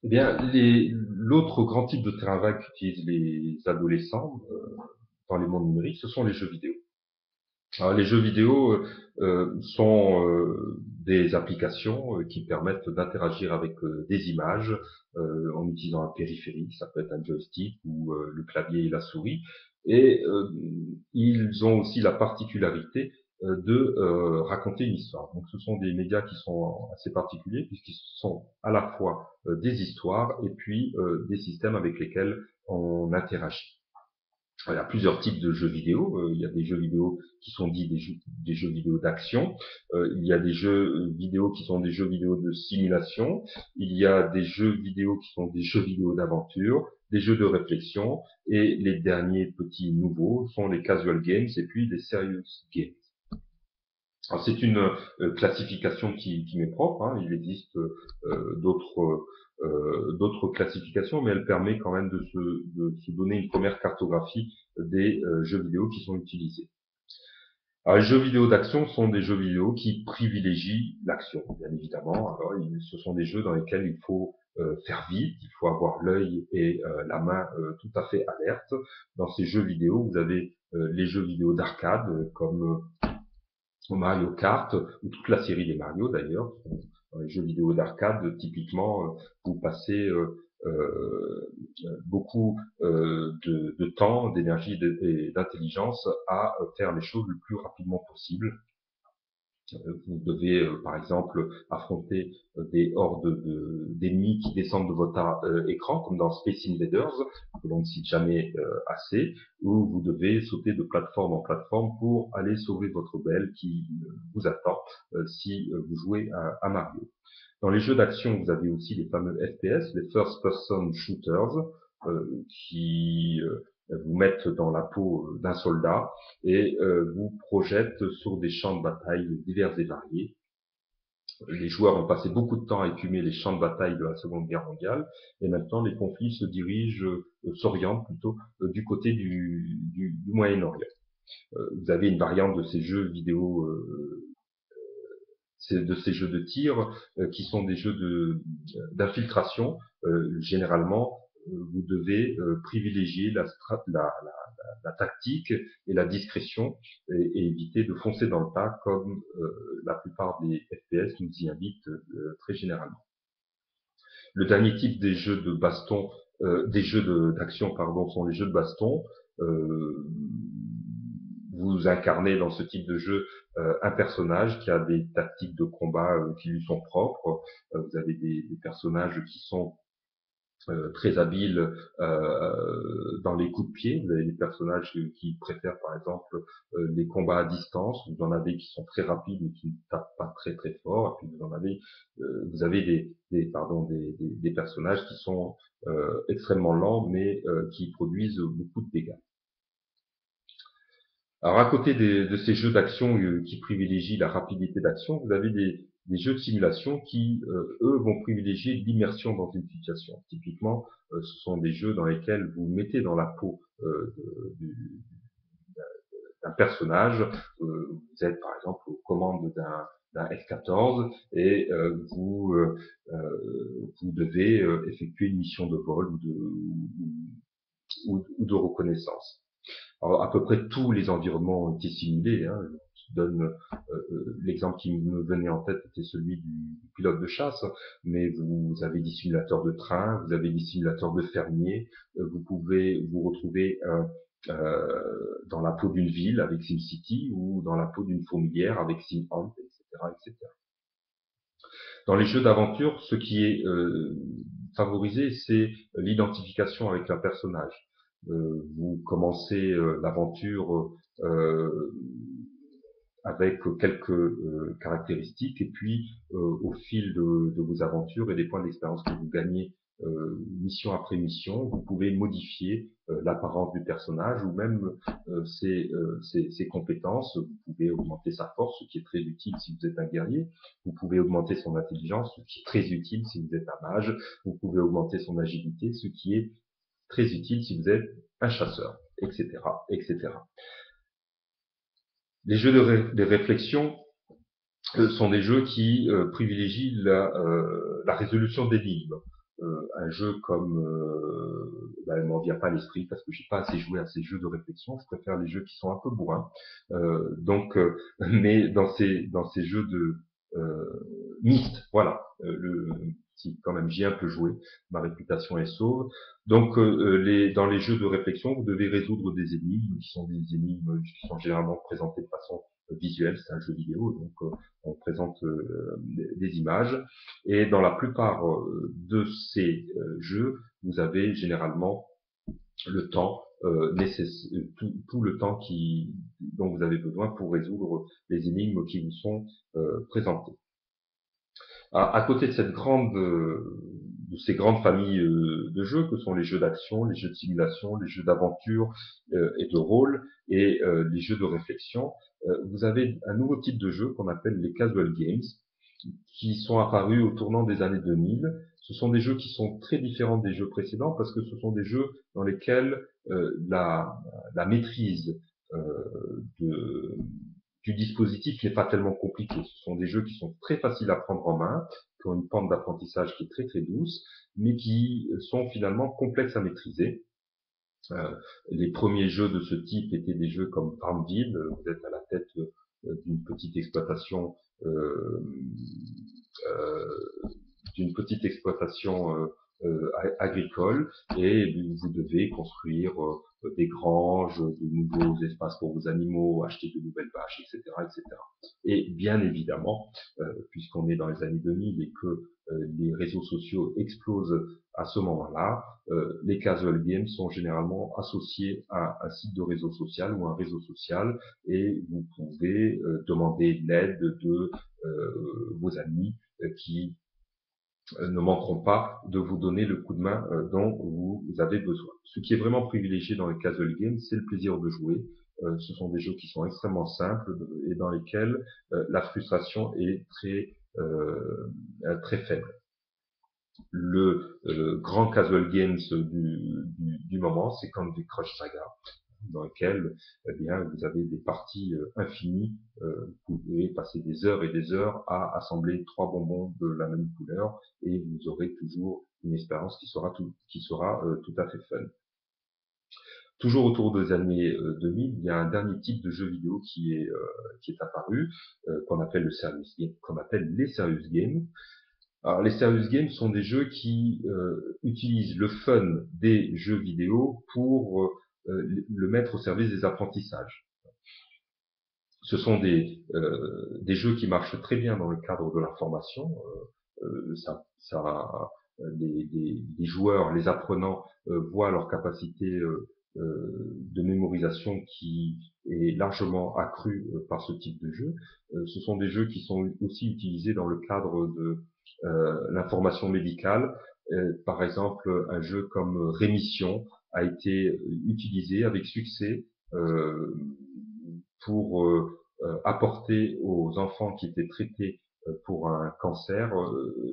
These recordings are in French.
Eh bien, l'autre grand type de terrain vague qu'utilisent les adolescents dans les mondes numériques, ce sont les jeux vidéo. Alors, les jeux vidéo sont des applications qui permettent d'interagir avec des images en utilisant un périphérique, ça peut être un joystick ou le clavier et la souris. Et ils ont aussi la particularité de raconter une histoire. Donc ce sont des médias qui sont assez particuliers puisqu'ils sont à la fois des histoires et puis des systèmes avec lesquels on interagit. Il y a plusieurs types de jeux vidéo. Il y a des jeux vidéo qui sont dits des jeux vidéo d'action. Il y a des jeux vidéo qui sont des jeux vidéo de simulation. Il y a des jeux vidéo qui sont des jeux vidéo d'aventure, des jeux de réflexion. Et les derniers petits nouveaux sont les casual games et puis les serious games. Alors c'est une classification qui m'est propre. Hein. Il existe d'autres classifications, mais elle permet quand même de se donner une première cartographie des jeux vidéo qui sont utilisés. Alors, les jeux vidéo d'action sont des jeux vidéo qui privilégient l'action, bien évidemment. Alors, ce sont des jeux dans lesquels il faut faire vite, il faut avoir l'œil et la main tout à fait alerte. Dans ces jeux vidéo, vous avez les jeux vidéo d'arcade comme Mario Kart, ou toute la série des Mario d'ailleurs. Dans les jeux vidéo d'arcade, typiquement, vous passez beaucoup de temps, d'énergie et d'intelligence à faire les choses le plus rapidement possible. Vous devez, par exemple, affronter des hordes d'ennemis qui descendent de votre écran, comme dans Space Invaders, que l'on ne cite jamais assez, où vous devez sauter de plateforme en plateforme pour aller sauver votre belle qui vous attend si vous jouez à Mario. Dans les jeux d'action, vous avez aussi les fameux FPS, les First Person Shooters, qui vous mettent dans la peau d'un soldat et vous projettent sur des champs de bataille divers et variés. Les joueurs ont passé beaucoup de temps à écumer les champs de bataille de la Seconde Guerre mondiale, et maintenant les conflits s'orientent plutôt du côté du Moyen-Orient. Vous avez une variante de ces jeux vidéo de ces jeux de tir qui sont des jeux d'infiltration. Généralement, vous devez privilégier la tactique et la discrétion et éviter de foncer dans le tas comme la plupart des FPS nous y invitent très généralement. Le dernier type des jeux de baston, des jeux d'action, pardon, sont les jeux de baston. Euh, vous incarnez dans ce type de jeu un personnage qui a des tactiques de combat qui lui sont propres. Vous avez des personnages qui sont très habiles dans les coups de pied. Vous avez des personnages qui préfèrent par exemple les combats à distance. Vous en avez qui sont très rapides mais qui ne tapent pas très très fort. Et puis vous avez des personnages qui sont extrêmement lents mais qui produisent beaucoup de dégâts. Alors à côté de ces jeux d'action qui privilégient la rapidité d'action, vous avez des jeux de simulation qui, eux, vont privilégier l'immersion dans une situation. Typiquement, ce sont des jeux dans lesquels vous mettez dans la peau d'un personnage. Vous êtes par exemple aux commandes d'un F-14 et vous devez effectuer une mission de vol ou de reconnaissance. Alors, à peu près tous les environnements ont été simulés. Hein. Je donne l'exemple qui me venait en tête était celui du pilote de chasse, mais vous avez des simulateurs de train, vous avez des simulateurs de fermiers, vous pouvez vous retrouver dans la peau d'une ville avec SimCity ou dans la peau d'une fourmilière avec SimHunt, etc., etc. Dans les jeux d'aventure, ce qui est favorisé, c'est l'identification avec un personnage. Vous commencez l'aventure avec quelques caractéristiques et puis au fil de vos aventures et des points d'expérience que vous gagnez mission après mission, vous pouvez modifier l'apparence du personnage ou même ses compétences. Vous pouvez augmenter sa force, ce qui est très utile si vous êtes un guerrier. Vous pouvez augmenter son intelligence, ce qui est très utile si vous êtes un mage. Vous pouvez augmenter son agilité, ce qui est très utile si vous êtes un chasseur, etc., etc. Les jeux de réflexion sont des jeux qui privilégient la résolution d'énigmes. un jeu comme elle m'en vient pas à l'esprit parce que j'ai pas assez joué à ces jeux de réflexion. Je préfère les jeux qui sont un peu bourrins. Mais dans ces jeux de Myst, voilà, si quand même j'y ai un peu joué, ma réputation est sauve. Donc dans les jeux de réflexion, vous devez résoudre des énigmes qui sont des énigmes qui sont généralement présentées de façon visuelle. C'est un jeu vidéo, donc on présente des images. Et dans la plupart de ces jeux, vous avez généralement le temps tout le temps dont vous avez besoin pour résoudre les énigmes qui vous sont présentées. À côté de de ces grandes familles de jeux que sont les jeux d'action, les jeux de simulation, les jeux d'aventure et de rôle et les jeux de réflexion, vous avez un nouveau type de jeu qu'on appelle les casual games, qui sont apparus au tournant des années 2000. Ce sont des jeux qui sont très différents des jeux précédents parce que ce sont des jeux dans lesquels la maîtrise de, du dispositif n'est pas tellement compliqué. Ce sont des jeux qui sont très faciles à prendre en main, qui ont une pente d'apprentissage qui est très très douce, mais qui sont finalement complexes à maîtriser. Les premiers jeux de ce type étaient des jeux comme Farmville. Vous êtes à la tête d'une petite exploitation euh, euh, d'une petite exploitation agricole et vous devez construire des granges, de nouveaux espaces pour vos animaux, acheter de nouvelles vaches, etc., etc. Et bien évidemment, puisqu'on est dans les années 2000 et que les réseaux sociaux explosent à ce moment-là, les casual games sont généralement associés à un site de réseau social ou un réseau social et vous pouvez demander l'aide de vos amis qui ne manqueront pas de vous donner le coup de main dont vous avez besoin. Ce qui est vraiment privilégié dans les casual games, c'est le plaisir de jouer. Ce sont des jeux qui sont extrêmement simples et dans lesquels la frustration est très faible. Le grand casual games du moment, c'est Candy Crush Saga, dans lequel eh bien, vous avez des parties infinies. Vous pouvez passer des heures et des heures à assembler 3 bonbons de la même couleur et vous aurez toujours une expérience qui sera tout à fait fun. Toujours autour des années 2000, il y a un dernier type de jeu vidéo qui est apparu, qu'on appelle les serious games. Alors, les serious games sont des jeux qui utilisent le fun des jeux vidéo pour le mettre au service des apprentissages. Ce sont des jeux qui marchent très bien dans le cadre de la formation. Les joueurs, les apprenants voient leur capacité de mémorisation qui est largement accrue par ce type de jeu. Ce sont des jeux qui sont aussi utilisés dans le cadre de l'information médicale. Par exemple, un jeu comme Rémission a été utilisé avec succès pour apporter aux enfants qui étaient traités pour un cancer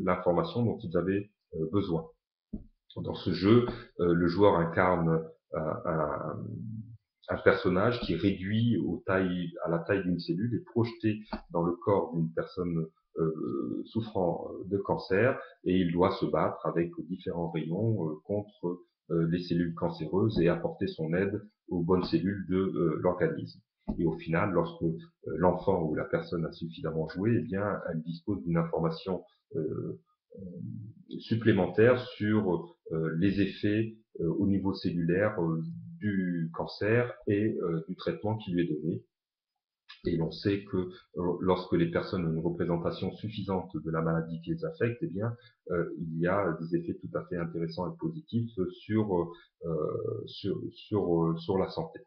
l'information dont ils avaient besoin. Dans ce jeu, le joueur incarne un, un personnage qui est réduit à la taille d'une cellule et projeté dans le corps d'une personne souffrant de cancer et il doit se battre avec différents rayons contre les cellules cancéreuses et apporter son aide aux bonnes cellules de l'organisme. Et au final, lorsque l'enfant ou la personne a suffisamment joué, eh bien, elle dispose d'une information supplémentaire sur les effets au niveau cellulaire du cancer et du traitement qui lui est donné. Et l'on sait que lorsque les personnes ont une représentation suffisante de la maladie qui les affecte, eh bien, il y a des effets tout à fait intéressants et positifs sur la santé.